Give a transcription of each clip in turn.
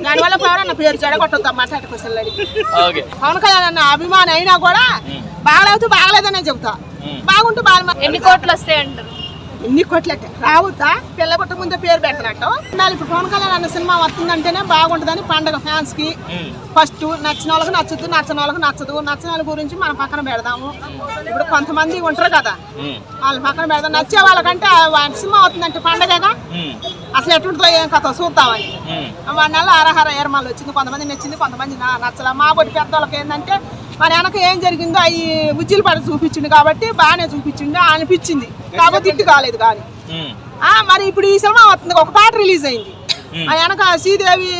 దానివల్ల పవన్ అన్న పేరు చెడగొట్టొద్దమ్మా పవన్ కళ్యాణ్ అన్న అభిమాని అయినా కూడా బాగలేకపోతే బాగలేదనే చెబుతా, బాగుంటే బాగా. ఎన్ని కోట్లు వస్తాయి అంటారు? ఎన్ని కోట్లట రావుతా పిల్ల పుట్ట ముందే పేరు పెట్టినట్టు. ఇప్పుడు పవన్ కళ్యాణ్ అన్న సినిమా వస్తుందంటేనే బాగుంటుందని పండగ ఫ్యాన్స్ కి ఫస్ట్ నచ్చిన వాళ్ళకి నచ్చుద్దు, నచ్చని వాళ్ళకి నచ్చదు. నచ్చిన వాళ్ళ గురించి మనం పక్కన పెడదాము. ఇప్పుడు కొంతమంది ఉంటారు కదా, వాళ్ళ పక్కన పెడదాం. నచ్చే వాళ్ళకంటే సినిమా వస్తుందంటే పండగగా అసలు ఎటుంటుందో ఏం కథ చూద్దామని. వాడి నెల ఆరహార ఏర్మాలు వచ్చింది, కొంతమంది నచ్చింది, కొంతమంది నచ్చల. మా బొట్టి పెద్దవాళ్ళకి ఏంటంటే మన వెనక ఏం జరిగిందో అవి ఉజ్జిలు పడి చూపించింది కాబట్టి బాగానే చూపించింది అనిపించింది, కాబట్టి ఇట్టు కాలేదు. కానీ మరి ఇప్పుడు ఈ సినిమా వస్తుంది, ఒక పాట రిలీజ్ అయింది. వెనక శ్రీదేవి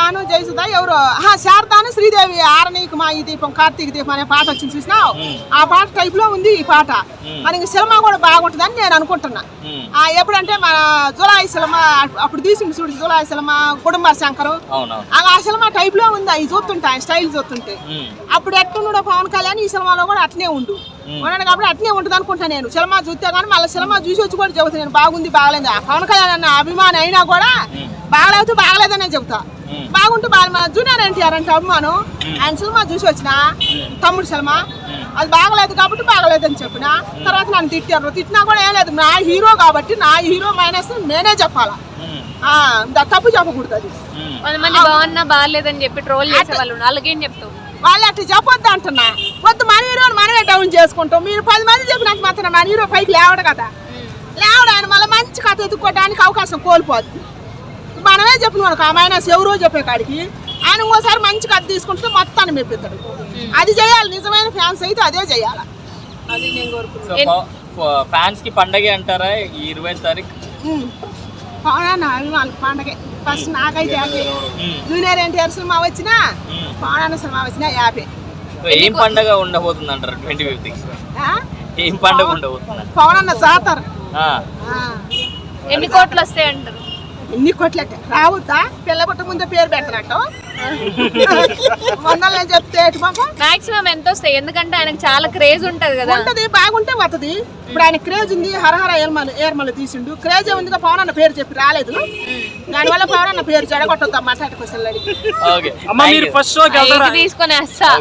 అను జయసుధ ఎవరు శారదాను శ్రీదేవి ఆరనీకి మా ఈ దీపం కార్తీక దీపం అనే పాట వచ్చింది చూసినావు, ఆ పాట టైప్ లో ఉంది ఈ పాట. మరి ఇంక సినిమా కూడా బాగుంటుందని నేను అనుకుంటున్నా. ఎప్పుడంటే మన జులాయి సినిమా అప్పుడు తీసింది చూడు, జులాయి సినిమా కుటుంబ శంకరు, ఆ సినిమా టైప్ లో ఉంది. అవి చూస్తుంటా స్టైల్ చూస్తుంటే అప్పుడు ఎట్టున్నాడో పవన్ కళ్యాణ్ ఈ సినిమాలో కూడా అట్నే ఉన్నాడు కాబట్టి అట్నే ఉంటుంది అనుకుంటా నేను. సినిమా చూస్తే కానీ మళ్ళీ సినిమా చూసి వచ్చి కూడా చెబుతాను నేను బాగుంది బాగలేదు. పవన్ కళ్యాణ్ అన్న అభిమాని అయినా కూడా బాగలేకపోతే బాగలేదనే చెబుతా, బాగుంటే బాగా. జూనియర్ ఎన్టీఆర్ అంటే అభిమానం, ఆయన సినిమా చూసి వచ్చిన తమ్ముడు సినిమా అది బాగలేదు కాబట్టి బాగలేదని చెప్పిన. తర్వాత నన్ను తిట్టినా కూడా ఏం లేదు, నా హీరో కాబట్టి నా హీరో మైనస్ నేనే చెప్పాలా, తప్పు చెప్పకూడదు. అది కొంతమంది బాగున్నా బాగలేదని చెప్పి ట్రోల్ చేసే వాళ్ళు వాళ్ళకేం చెప్తావు? వాళ్ళు అట్లా చెప్పొద్దు అంటున్నా. వద్దు, మన హీరోని మనమే డౌన్ చేసుకుంటాం. మీరు 10 మంది చెప్పినంత మాత్రం మన హీరో పైకి లేవడు కదా, లేవడు. ఆయన మళ్ళీ మంచి కథ ఎత్తుకోవడానికి అవకాశం కోల్పోద్ది. మనమే చెప్పిన మనకు ఆ మైనస్ ఎవరో చెప్పే కాడికి ఆయన ఇంకోసారి మంచి కథ తీసుకుంటే మొత్తాన్ని మెప్పిస్తాడు. అది చేయాలి, నిజమైన ఫ్యాన్స్ అయితే అదే చేయాలి. అది నేను కోరుకుంటున్నాను. ఫ్యాన్స్ కి పండగ అంటారా ఈ 20వ తారీఖు? వాళ్ళకి పండగే. ఫస్ట్ నాకైతే హ్యాపీ. జూనియర్ ఎన్టీఆర్ సినిమా వచ్చినా పవన్ సినిమా వచ్చినా హ్యాపీ. ఏం పండగ ఉండబోతుంది అంటారు 25th? ఏం పండగ ఉండబోతుంది? పవన్ అన్న జాతర. ఎన్ని కోట్లు వస్తాయి అంటారు? ఎన్ని కోట్లట రావుతా పిల్ల పుట్ట ముందే పేరు పెట్టినట్టు మొన్న చెప్తే మాక్సిమం ఎంత వస్తాయి? ఎందుకంటే ఆయనకు చాలా క్రేజ్ ఉంటది కదా. ఉంటది, బాగుంటే వస్తుంది. ఇప్పుడు ఆయన క్రేజ్ ఉంది, హరహర ఏర్మలు తీసిండు. క్రేజ్ ఉంది, పవన్ అన్న పేరు చెప్పి రాలేదు. దానివల్ల పవన్ అన్న పేరు చెడగొట్టొద్దమ్మా తీసుకొని వస్తా.